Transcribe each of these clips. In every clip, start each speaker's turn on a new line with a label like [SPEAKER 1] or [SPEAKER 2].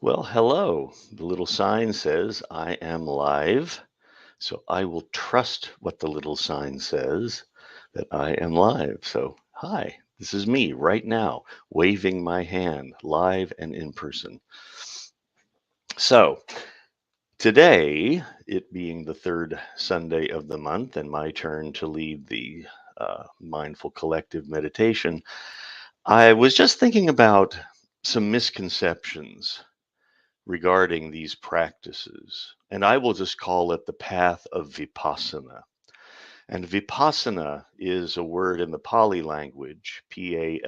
[SPEAKER 1] Well, hello. The little sign says I am live. So I will trust what the little sign says that I am live. So, hi, this is me right now, waving my hand live and in person. So, today, it being the third Sunday of the month and my turn to lead the mindful collective meditation, I was just thinking about some misconceptions regarding these practices. And I will just call it the path of vipassana. And vipassana is a word in the Pali language, Pali,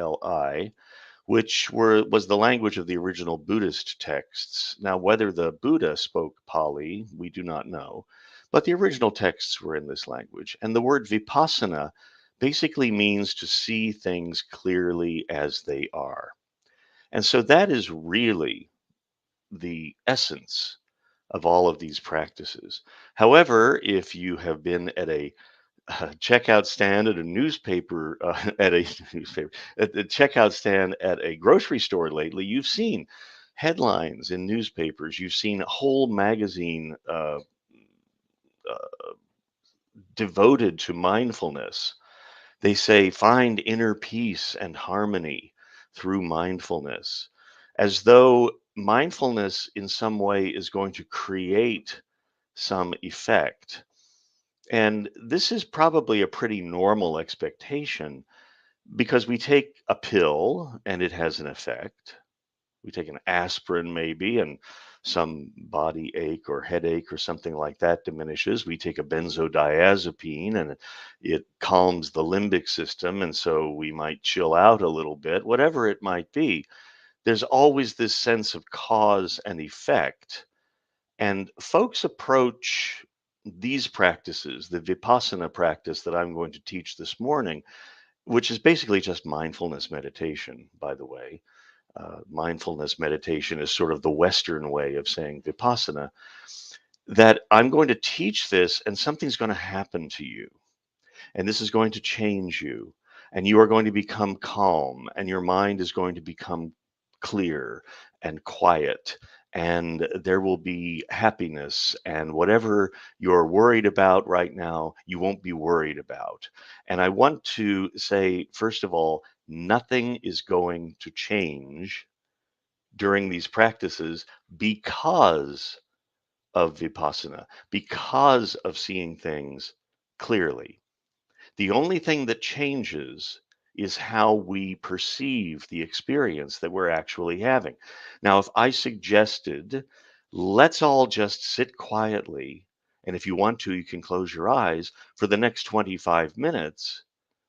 [SPEAKER 1] was the language of the original Buddhist texts. Now, whether the Buddha spoke Pali, we do not know, but the original texts were in this language. And the word vipassana basically means to see things clearly as they are. And so that is really the essence of all of these practices. However, if you have been at a checkout stand at a newspaper, at a newspaper, at the checkout stand at a grocery store lately, you've seen headlines in newspapers. You've seen a whole magazine uh, devoted to mindfulness. They say, find inner peace and harmony through mindfulness, as though mindfulness in some way is going to create some effect. And this is probably a pretty normal expectation because we take a pill and it has an effect. We take an aspirin maybe and some body ache or headache or something like that diminishes. We take a benzodiazepine and it calms the limbic system. And so we might chill out a little bit, whatever it might be. There's always this sense of cause and effect. And folks approach these practices, the Vipassana practice that I'm going to teach this morning, which is basically just mindfulness meditation, by the way. Mindfulness meditation is sort of the Western way of saying Vipassana, that I'm going to teach this and something's going to happen to you. And this is going to change you. And you are going to become calm, and your mind is going to become clear and quiet. And there will be happiness, and whatever you're worried about right now, you won't be worried about. And I want to say, first of all, nothing is going to change during these practices because of vipassana, because of seeing things clearly. The only thing that changes is how we perceive the experience that we're actually having. Now, if I suggested, let's all just sit quietly, and if you want to, you can close your eyes for the next 25 minutes,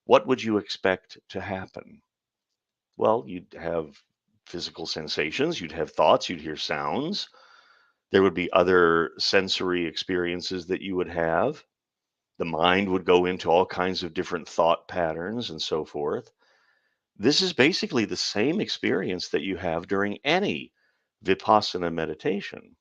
[SPEAKER 1] what would you expect to happen? Well, you'd have physical sensations, you'd have thoughts, you'd hear sounds. There would be other sensory experiences that you would have. The mind would go into all kinds of different thought patterns and so forth. This is basically the same experience that you have during any vipassana meditation.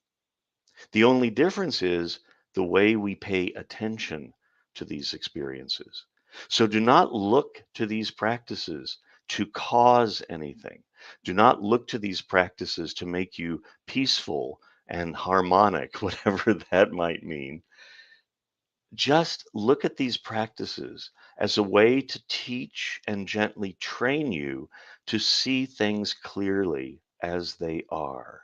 [SPEAKER 1] The only difference is the way we pay attention to these experiences. So do not look to these practices to cause anything. Do not look to these practices to make you peaceful and harmonic, whatever that might mean. Just look at these practices as a way to teach and gently train you to see things clearly as they are.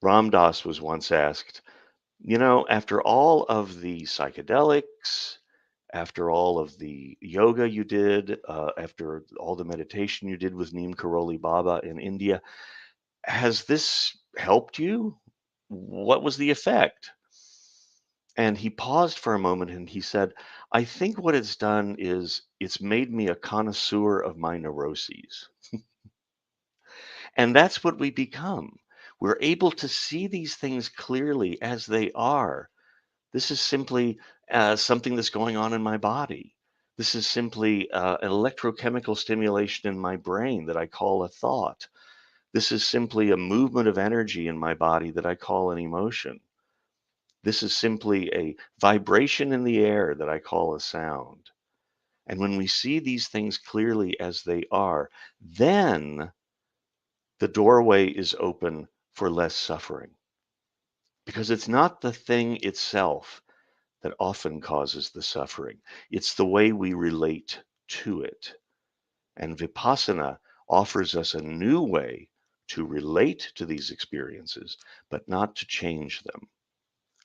[SPEAKER 1] Ram Dass was once asked, after all of the psychedelics, after all of the yoga you did, after all the meditation you did with Neem Karoli Baba in India, has this helped you? What was the effect? And he paused for a moment and he said, I think what it's done is it's made me a connoisseur of my neuroses. And that's what we become. We're able to see these things clearly as they are. This is simply something that's going on in my body. This is simply an electrochemical stimulation in my brain that I call a thought. This is simply a movement of energy in my body that I call an emotion. This is simply a vibration in the air that I call a sound. And when we see these things clearly as they are, then the doorway is open for less suffering. Because it's not the thing itself that often causes the suffering, it's the way we relate to it. And Vipassana offers us a new way to relate to these experiences, but not to change them.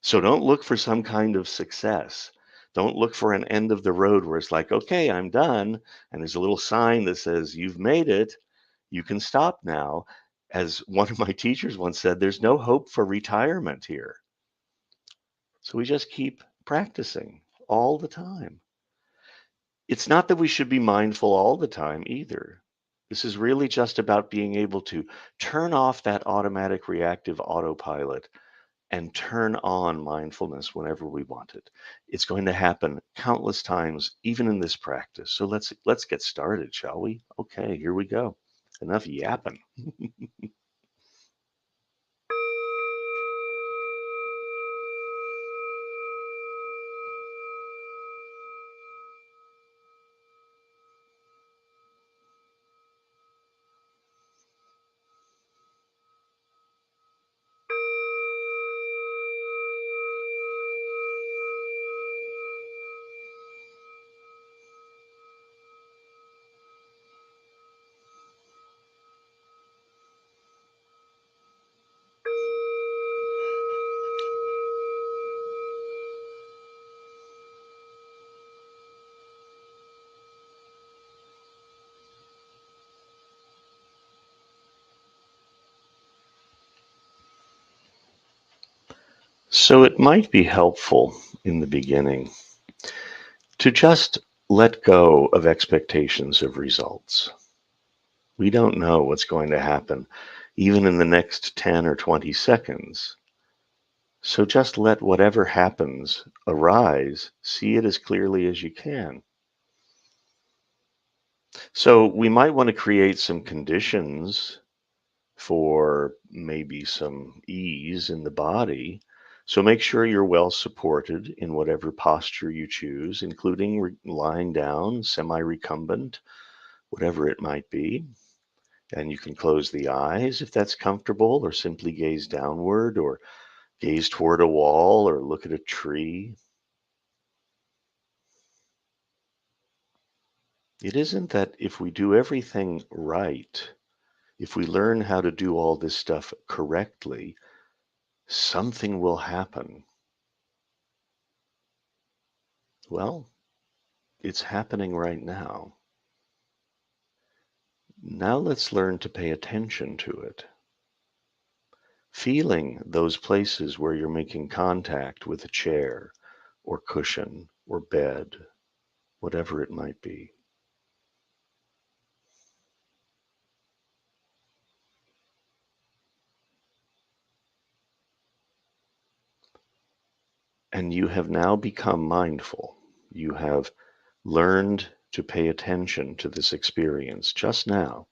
[SPEAKER 1] So don't look for some kind of success. Don't look for an end of the road where it's like, okay, I'm done. And there's a little sign that says, you've made it. You can stop now. As one of my teachers once said, there's no hope for retirement here. So we just keep practicing all the time. It's not that we should be mindful all the time either. This is really just about being able to turn off that automatic reactive autopilot and turn on mindfulness whenever we want it. It's going to happen countless times, even in this practice. So let's get started, shall we? Okay, here we go. Enough yapping. So it might be helpful in the beginning to just let go of expectations of results. We don't know what's going to happen, even in the next 10 or 20 seconds. So just let whatever happens arise, see it as clearly as you can. So we might want to create some conditions for maybe some ease in the body. So make sure you're well supported in whatever posture you choose, including lying down, semi-recumbent, whatever it might be. And you can close the eyes if that's comfortable, or simply gaze downward, or gaze toward a wall, or look at a tree. It isn't that if we do everything right, if we learn how to do all this stuff correctly, something will happen. Well, it's happening right now. Now let's learn to pay attention to it. Feeling those places where you're making contact with a chair or cushion or bed, whatever it might be. And you have now become mindful. You have learned to pay attention to this experience just now.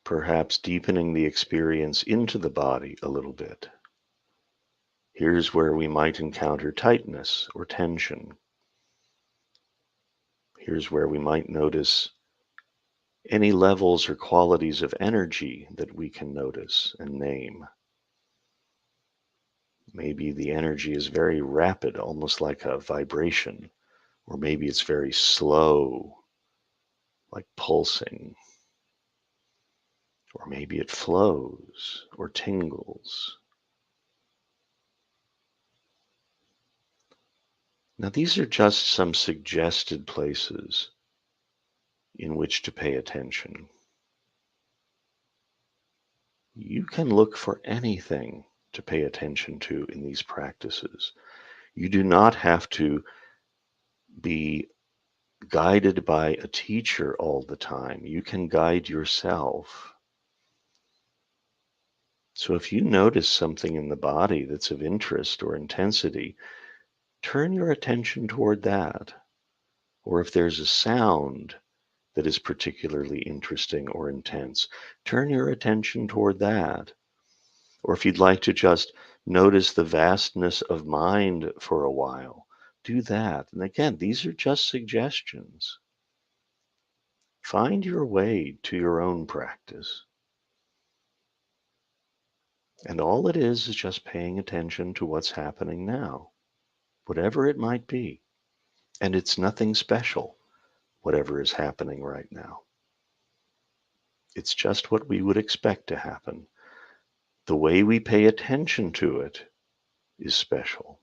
[SPEAKER 1] Perhaps deepening the experience into the body a little bit. Here's where we might encounter tightness or tension. Here's where we might notice any levels or qualities of energy that we can notice and name. Maybe the energy is very rapid, almost like a vibration, or maybe it's very slow, like pulsing, or maybe it flows or tingles. Now, these are just some suggested places in which to pay attention. You can look for anything to pay attention to in these practices. You do not have to be guided by a teacher all the time. You can guide yourself. So if you notice something in the body that's of interest or intensity, turn your attention toward that. Or if there's a sound that is particularly interesting or intense. Turn your attention toward that. Or if you'd like to just notice the vastness of mind for a while, do that. And again, these are just suggestions. Find your way to your own practice. And all it is just paying attention to what's happening now, whatever it might be. And it's nothing special, whatever is happening right now. It's just what we would expect to happen. The way we pay attention to it is special.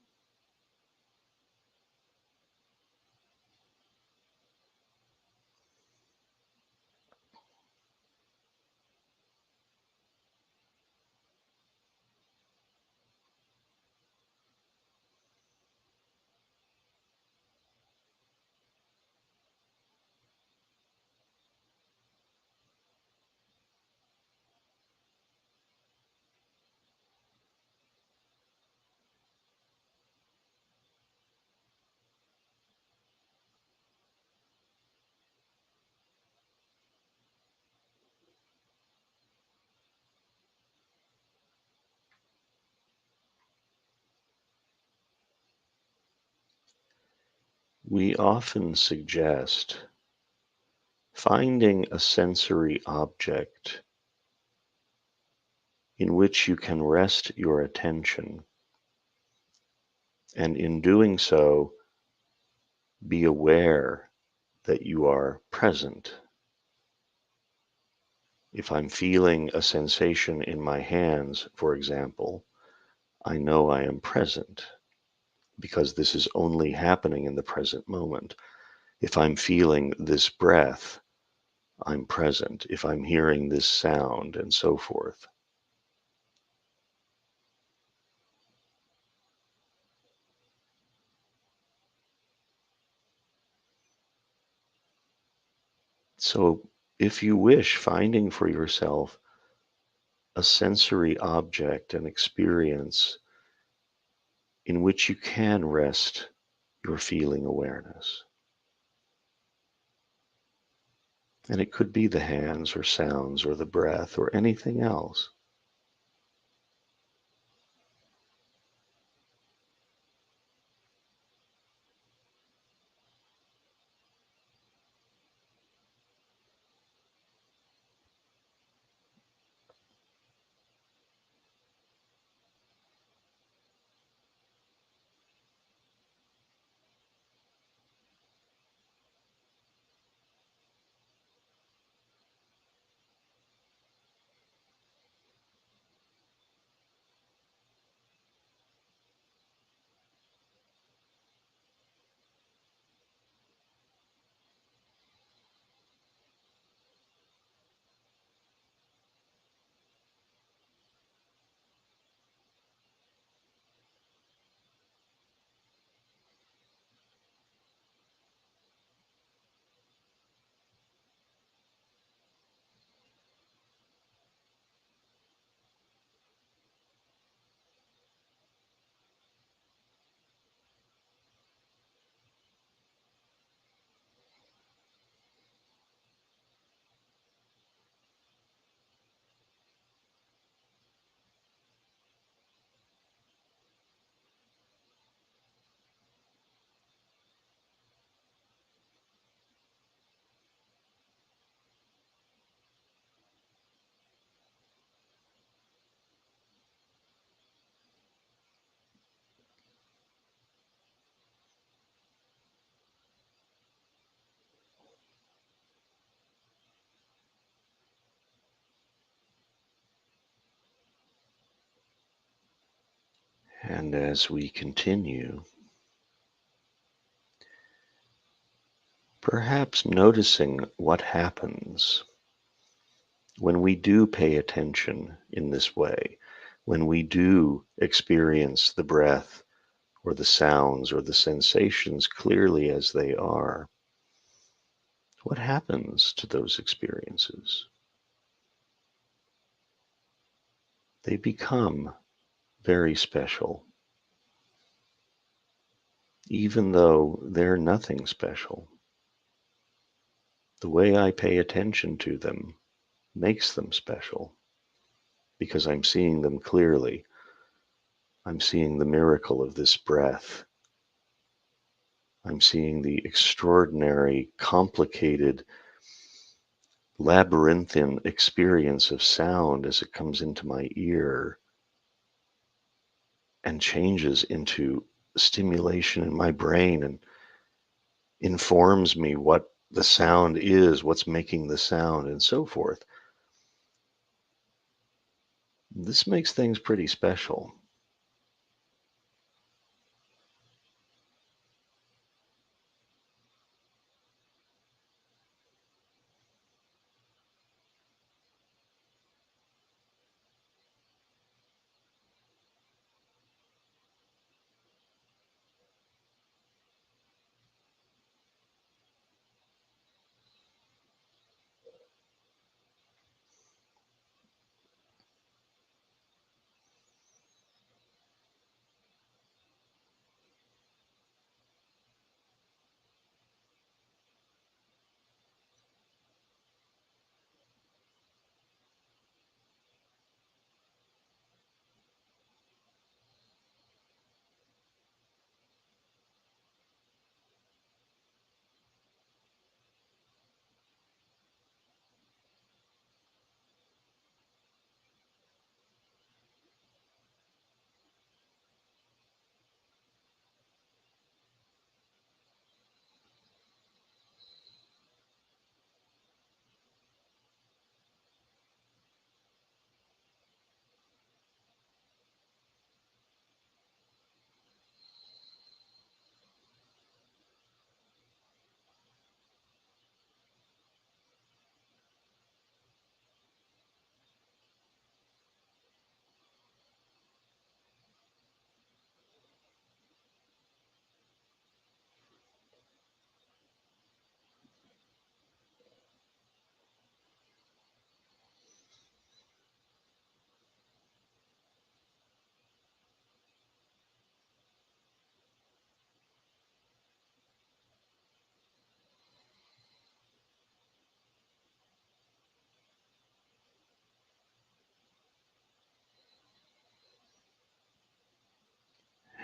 [SPEAKER 1] We often suggest finding a sensory object in which you can rest your attention, and in doing so, be aware that you are present. If I'm feeling a sensation in my hands, for example, I know I am present because this is only happening in the present moment. If I'm feeling this breath, I'm present. If I'm hearing this sound, and so forth. So, if you wish, finding for yourself a sensory object, an experience in which you can rest your feeling awareness. And it could be the hands or sounds or the breath or anything else. And as we continue, perhaps noticing what happens when we do pay attention in this way, when we do experience the breath or the sounds or the sensations clearly as they are, what happens to those experiences? They become very special, even though they're nothing special. The way I pay attention to them makes them special because I'm seeing them clearly. I'm seeing the miracle of this breath. I'm seeing the extraordinary, complicated, labyrinthine experience of sound as it comes into my ear and changes into stimulation in my brain and informs me what the sound is, what's making the sound, and so forth. This makes things pretty special.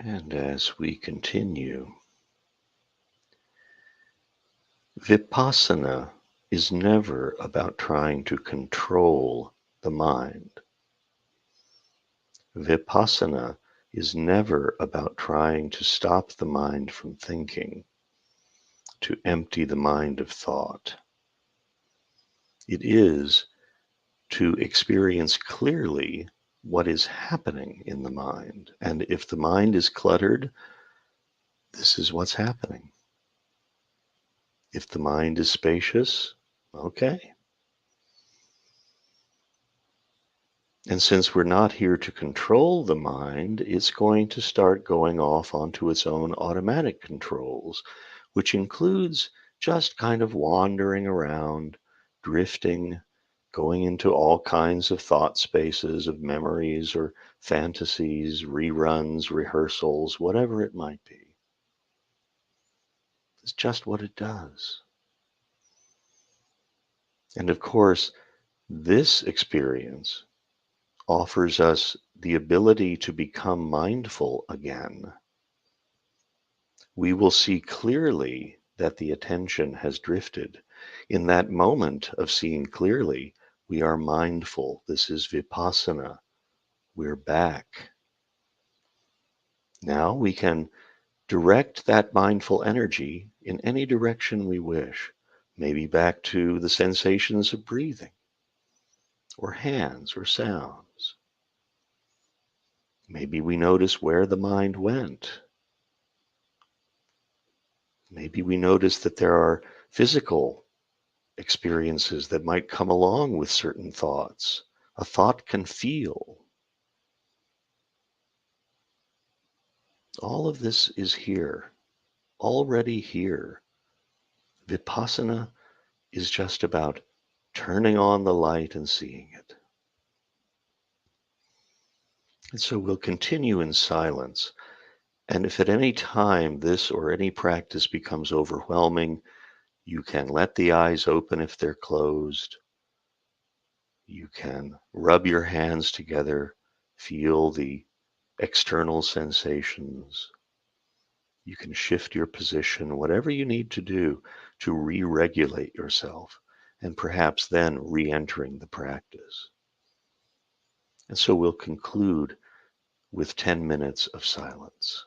[SPEAKER 1] And as we continue, Vipassana is never about trying to control the mind. Vipassana is never about trying to stop the mind from thinking, to empty the mind of thought. It is to experience clearly what is happening in the mind. And if the mind is cluttered, this is what's happening. If the mind is spacious, okay. And since we're not here to control the mind, it's going to start going off onto its own automatic controls, which includes just kind of wandering around, drifting, going into all kinds of thought spaces of memories or fantasies, reruns, rehearsals, whatever it might be. It's just what it does. And of course, this experience offers us the ability to become mindful again. We will see clearly that the attention has drifted. In that moment of seeing clearly, we are mindful. This is vipassana. We're back. Now we can direct that mindful energy in any direction we wish. Maybe back to the sensations of breathing, or hands, or sounds. Maybe we notice where the mind went. Maybe we notice that there are physical experiences that might come along with certain thoughts. A thought can feel. All of this is here, already here. Vipassana is just about turning on the light and seeing it. And so we'll continue in silence. And if at any time this or any practice becomes overwhelming, You can let the eyes open if they're closed. You can rub your hands together, feel the external sensations. You can shift your position, whatever you need to do to re-regulate yourself, and perhaps then re-entering the practice. And so we'll conclude with 10 minutes of silence.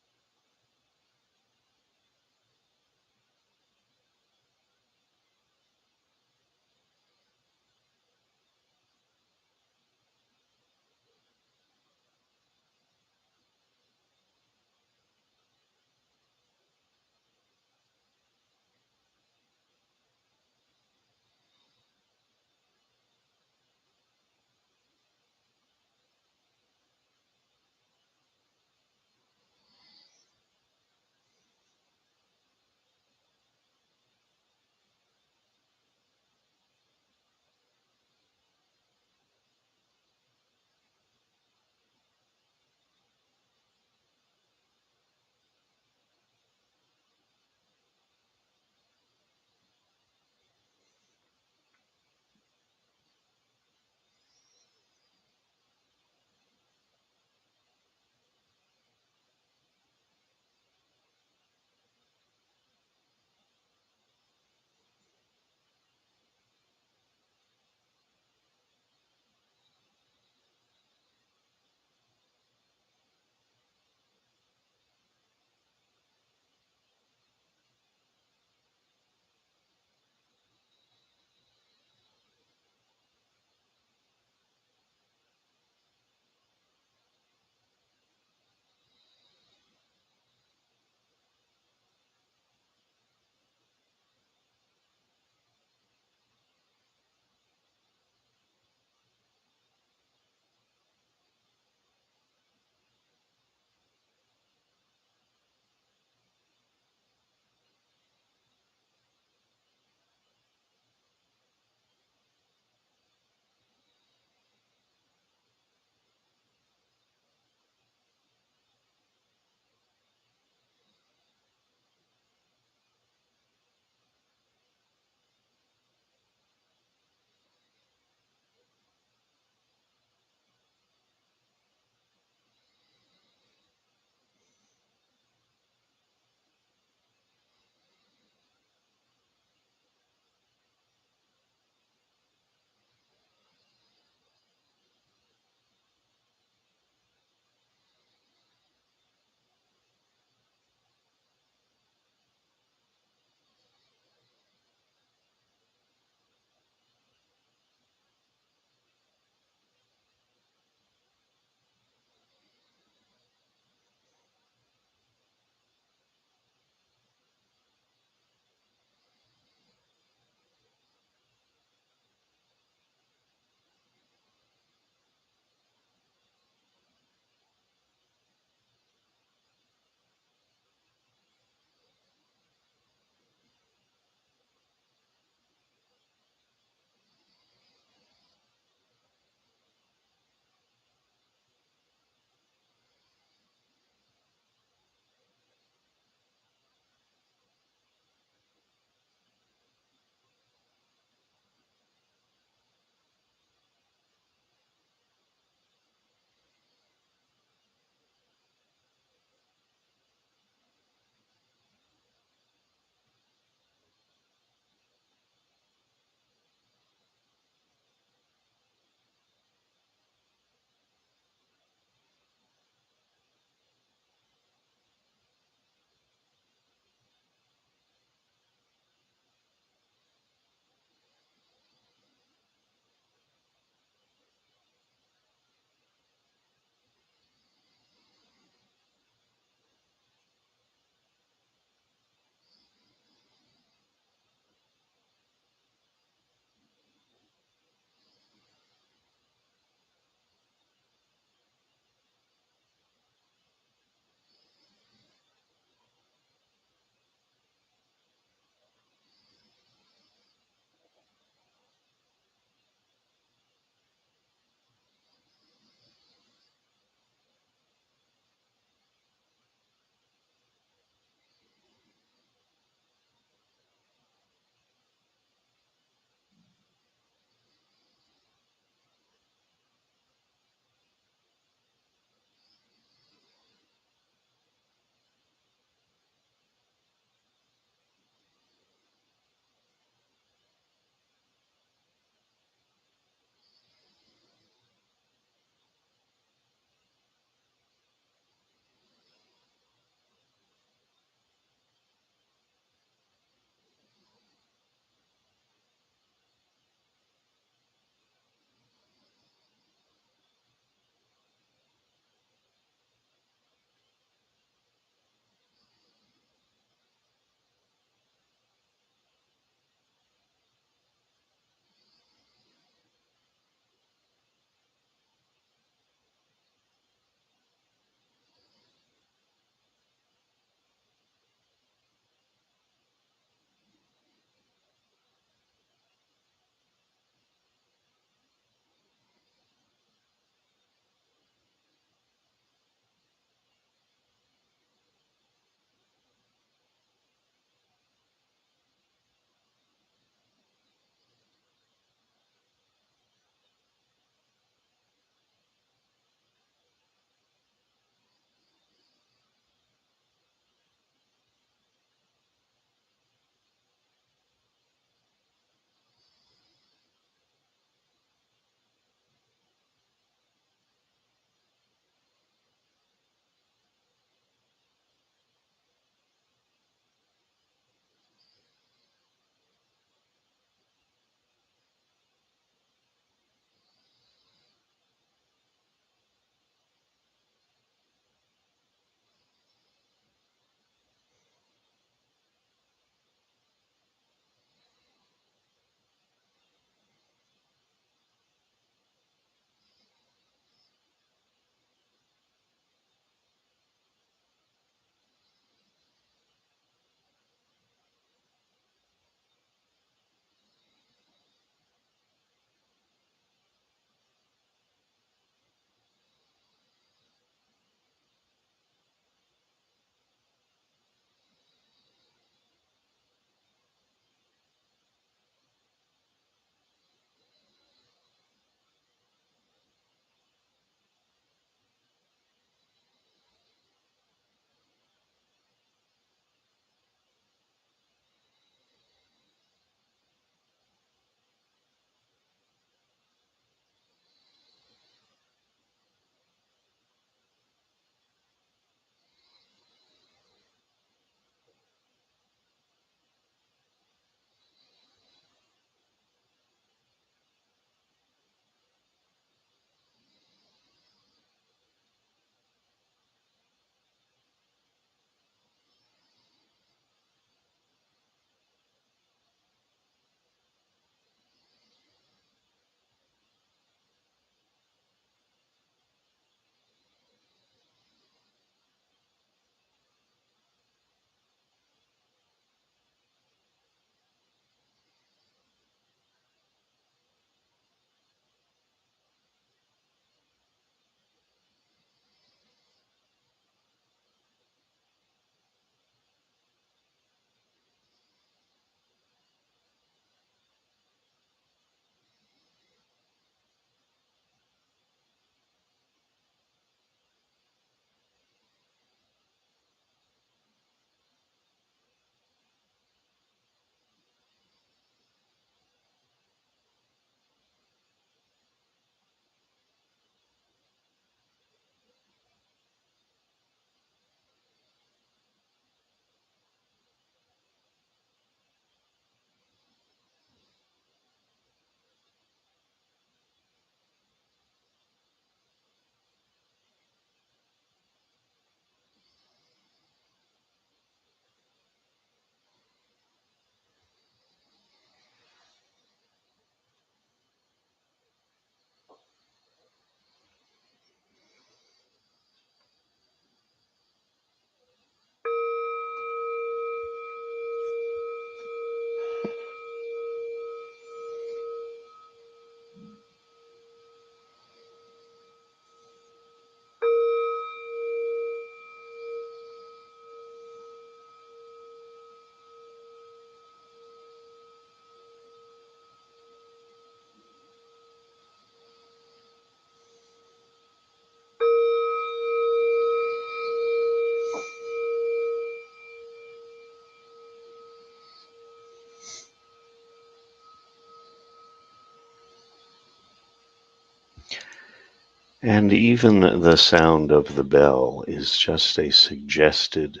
[SPEAKER 1] And even the sound of the bell is just a suggested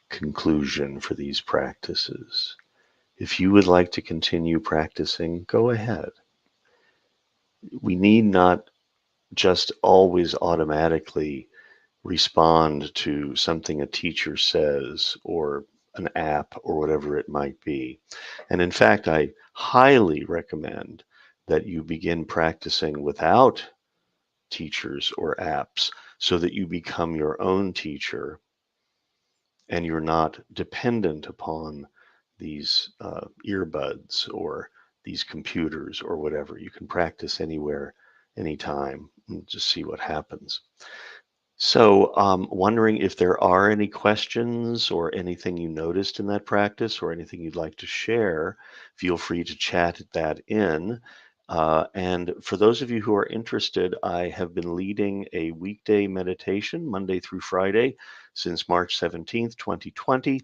[SPEAKER 1] conclusion for these practices. If you would like to continue practicing, go ahead. We need not just always automatically respond to something a teacher says or an app or whatever it might be. And in fact, I highly recommend that you begin practicing without teachers or apps so that you become your own teacher and you're not dependent upon these earbuds or these computers or whatever. You can practice anywhere, anytime, and just see what happens. So, wondering if there are any questions or anything you noticed in that practice or anything you'd like to share, feel free to chat that in. And for those of you who are interested, I have been leading a weekday meditation Monday through Friday since March 17th, 2020.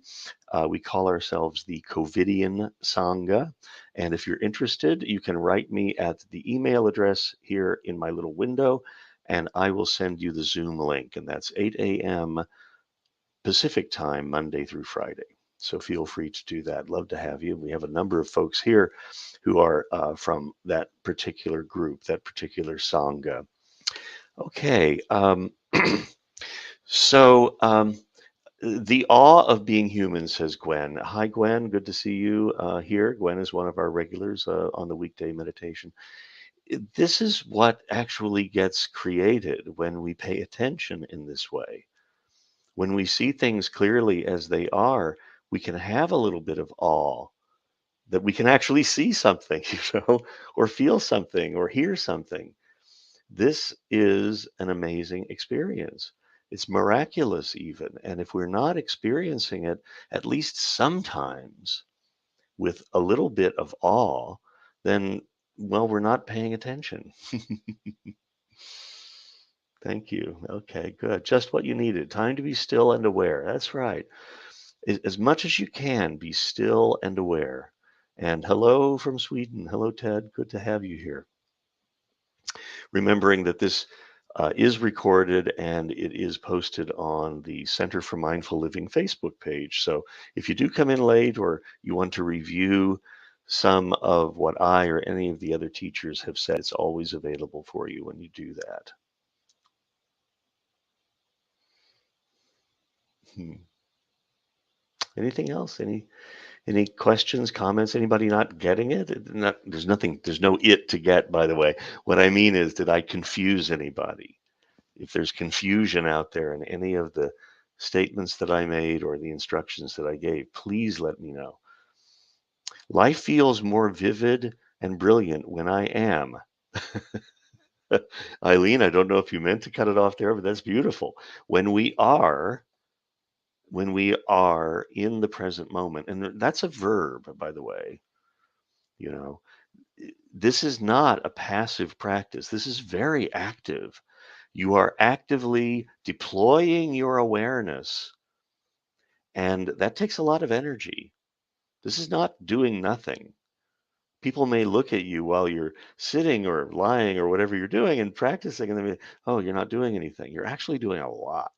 [SPEAKER 1] We call ourselves the COVIDian Sangha. And if you're interested, you can write me at the email address here in my little window and I will send you the Zoom link, and that's 8 a.m. Pacific time, Monday through Friday. So feel free to do that. Love to have you. We have a number of folks here who are from that particular group, that particular Sangha. Okay. So the awe of being human, says Gwen. Hi, Gwen. Good to see you here. Gwen is one of our regulars on the weekday meditation. This is what actually gets created when we pay attention in this way. When we see things clearly as they are, we can have a little bit of awe that we can actually see something, or feel something or hear something. This is an amazing experience. It's miraculous, even. And if we're not experiencing it, at least sometimes with a little bit of awe, then, well, we're not paying attention. Thank you. Okay, good. Just what you needed. Time to be still and aware. That's right. As much as you can, be still and aware. And hello from Sweden. Hello, Ted. Good to have you here. Remembering that this is recorded and it is posted on the Center for Mindful Living Facebook page. So if you do come in late or you want to review some of what I or any of the other teachers have said, it's always available for you when you do that. Hmm. Anything else? Any questions, comments? Anybody not getting it? There's nothing. There's no it to get. By the way, what I mean is, did I confuse anybody? If there's confusion out there in any of the statements that I made or the instructions that I gave, please let me know. Life feels more vivid and brilliant when I am. Eileen, I don't know if you meant to cut it off there, but that's beautiful. When we are in the present moment, and that's a verb, by the way, you know, this is not a passive practice. This is very active. You are actively deploying your awareness, and that takes a lot of energy. This is not doing nothing. People may look at you while you're sitting or lying or whatever you're doing and practicing, and they may, oh, you're not doing anything. You're actually doing a lot.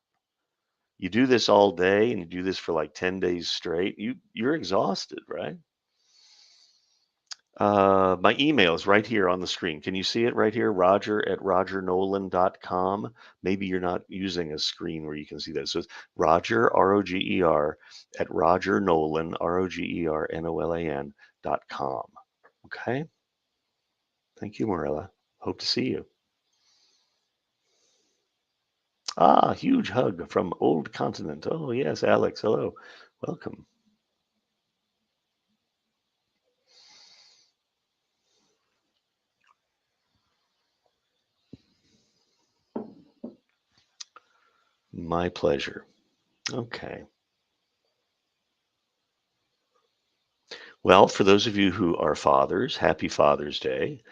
[SPEAKER 1] You do this all day and you do this for like 10 days straight, you're exhausted, right? My email is right here on the screen. Can you see it right here? Roger@rogernolan.com. Maybe you're not using a screen where you can see that. So it's Roger, Roger, at Roger Nolan, RogerNolan.com. Okay. Thank you, Marilla. Hope to see you. Ah, huge hug from Old Continent. Oh, yes, Alex. Hello. Welcome. My pleasure. Okay. Well, for those of you who are fathers, happy Father's Day.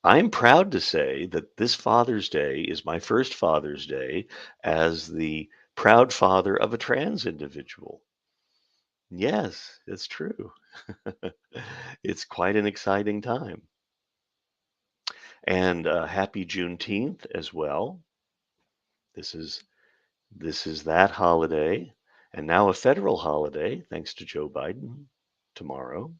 [SPEAKER 1] I'm proud to say that this Father's Day is my first Father's Day as the proud father of a trans individual. Yes, it's true. It's quite an exciting time. And happy Juneteenth as well. This is that holiday, and now a federal holiday, thanks to Joe Biden tomorrow.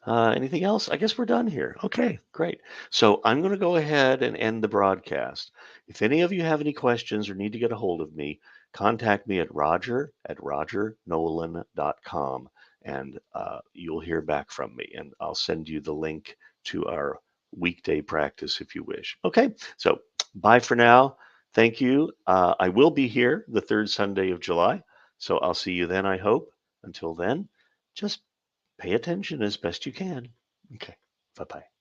[SPEAKER 1] Anything else? I guess we're done here. Okay, great. So I'm going to go ahead and end the broadcast. If any of you have any questions or need to get a hold of me, contact me at roger@rogernolan.com, and you'll hear back from me. And I'll send you the link to our weekday practice if you wish. Okay, so bye for now. Thank you. I will be here the third Sunday of July, so I'll see you then, I hope. Until then, just pay attention as best you can. Okay. Bye bye.